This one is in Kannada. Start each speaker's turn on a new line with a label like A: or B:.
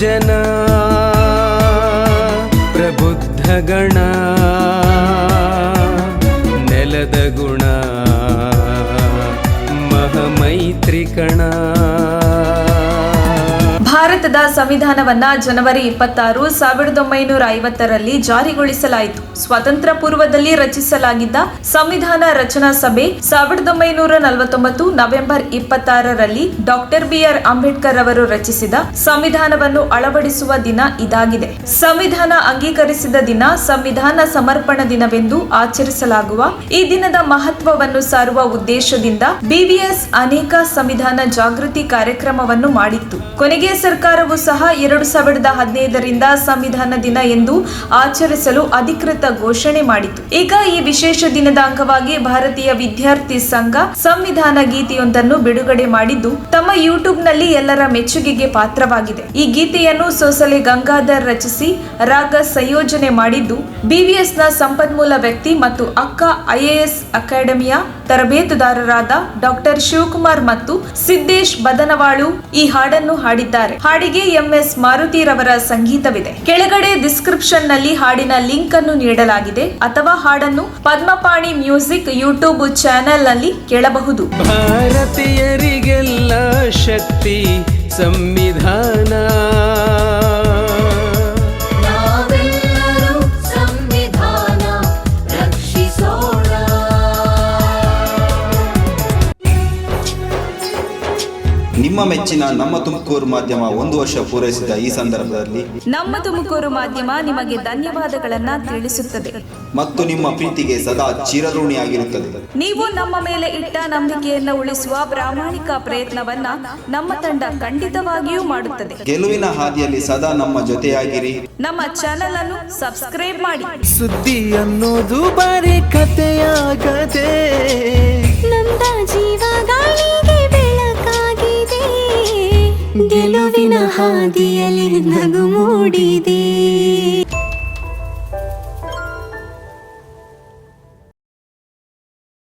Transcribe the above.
A: ಜನ ಪ್ರಬುದ್ಧ ಗಣ ನೆಲದ ಗುಣ ಮಹಾಮೈತ್ರಿಕಣ.
B: ಭಾರತದ ಸಂವಿಧಾನವನ್ನ ಜನವರಿ 26, 1950ರಲ್ಲಿ ಜಾರಿಗೊಳಿಸಲಾಯಿತು. ಸ್ವಾತಂತ್ರ್ಯ ಪೂರ್ವದಲ್ಲಿ ರಚಿಸಲಾಗಿದ್ದ ಸಂವಿಧಾನ ರಚನಾ ಸಭೆ 1949 ನವೆಂಬರ್ 26ರಲ್ಲಿ ಡಾಕ್ಟರ್ BR ಅಂಬೇಡ್ಕರ್ ಅವರು ರಚಿಸಿದ ಸಂವಿಧಾನವನ್ನು ಅಳವಡಿಸುವ ದಿನ ಇದಾಗಿದೆ. ಸಂವಿಧಾನ ಅಂಗೀಕರಿಸಿದ ದಿನ ಸಂವಿಧಾನ ಸಮರ್ಪಣಾ ದಿನವೆಂದು ಆಚರಿಸಲಾಗುವ ಈ ದಿನದ ಮಹತ್ವವನ್ನು ಸಾರುವ ಉದ್ದೇಶದಿಂದ BVS ಅನೇಕ ಸಂವಿಧಾನ ಜಾಗೃತಿ ಕಾರ್ಯಕ್ರಮವನ್ನು ಮಾಡಿತ್ತು. ಕೊನೆಗೆ ಸರ್ಕಾರವು ಸಹ 2015ರಿಂದ ಸಂವಿಧಾನ ದಿನ ಎಂದು ಆಚರಿಸಲು ಅಧಿಕೃತ ಘೋಷಣೆ ಮಾಡಿತು. ಈಗ ಈ ವಿಶೇಷ ದಿನದ ಅಂಗವಾಗಿ ಭಾರತೀಯ ವಿದ್ಯಾರ್ಥಿ ಸಂಘ ಸಂವಿಧಾನ ಗೀತೆಯೊಂದನ್ನು ಬಿಡುಗಡೆ ಮಾಡಿದ್ದು ತಮ್ಮ ಯೂಟ್ಯೂಬ್ನಲ್ಲಿ ಎಲ್ಲರ ಮೆಚ್ಚುಗೆಗೆ ಪಾತ್ರವಾಗಿದೆ. ಈ ಗೀತೆಯನ್ನು ಸೋಸಲೆ ಗಂಗಾಧರ್ ರಚಿಸಿ ರಾಗ ಸಂಯೋಜನೆ ಮಾಡಿದ್ದು BVSನ ಸಂಪನ್ಮೂಲ ವ್ಯಕ್ತಿ ಮತ್ತು ಅಕ್ಕ IAS ಅಕಾಡೆಮಿಯ ತರಬೇತುದಾರರಾದ ಡಾಕ್ಟರ್ ಶಿವಕುಮಾರ್ ಮತ್ತು ಸಿದ್ದೇಶ್ ಬದನವಾಳು ಈ ಹಾಡನ್ನು ಹಾಡಿದ್ದಾರೆ. ಹಾಡಿಗೆ MS ಮಾರುತಿರವರ ಸಂಗೀತವಿದೆ. ಕೆಳಗಡೆ ಡಿಸ್ಕ್ರಿಪ್ಷನ್ ನಲ್ಲಿ ಹಾಡಿನ ಲಿಂಕ್ ಅನ್ನು ನೀಡಲಾಗಿದೆ ಅಥವಾ ಹಾಡನ್ನು ಪದ್ಮಪಾಣಿ ಮ್ಯೂಸಿಕ್ ಯೂಟ್ಯೂಬ್ ಚಾನೆಲ್ ನಲ್ಲಿ ಕೇಳಬಹುದು.
A: ಭಾರತೀಯರಿಗೆಲ್ಲ ಶಕ್ತಿ ಸಂವಿಧಾನ,
C: ನಿಮ್ಮ ಮೆಚ್ಚಿನ ನಮ್ಮ ತುಮಕೂರು ಮಾಧ್ಯಮ 1 ವರ್ಷ ಪೂರೈಸಿದ ಈ ಸಂದರ್ಭದಲ್ಲಿ
B: ನಮ್ಮ ತುಮಕೂರು ಮಾಧ್ಯಮ ನಿಮಗೆ ಧನ್ಯವಾದಗಳನ್ನ ತಿಳಿಸುತ್ತದೆ
C: ಮತ್ತು ನಿಮ್ಮ ಪ್ರೀತಿಗೆ ಸದಾ ಚಿರಋಣಿಯಾಗಿರುತ್ತದೆ.
B: ನೀವು ನಮ್ಮ ಮೇಲೆ ಇಟ್ಟ ನಂಬಿಕೆಯನ್ನು ಉಳಿಸುವ ಪ್ರಾಮಾಣಿಕ ಪ್ರಯತ್ನವನ್ನ ನಮ್ಮ ತಂಡ ಖಂಡಿತವಾಗಿಯೂ ಮಾಡುತ್ತದೆ.
C: ಗೆಲುವಿನ ಹಾದಿಯಲ್ಲಿ ಸದಾ ನಮ್ಮ ಜೊತೆಯಾಗಿರಿ.
B: ನಮ್ಮ ಚಾನೆಲ್ ಅನ್ನು ಸಬ್ಸ್ಕ್ರೈಬ್ ಮಾಡಿ.
A: ಸುದ್ದಿ ಅನ್ನೋದು ಬರೀ ಕಥೆಯಾಗದೆ
D: ನಮ್ದ ಜೀವ ಗಾಳಿಗೆ ಬೆಳಕಾಗಿದೆ, ಗೆಲುವಿನ ಹಾದಿಯಲ್ಲಿ ನಗು ಮೂಡಿದೆ.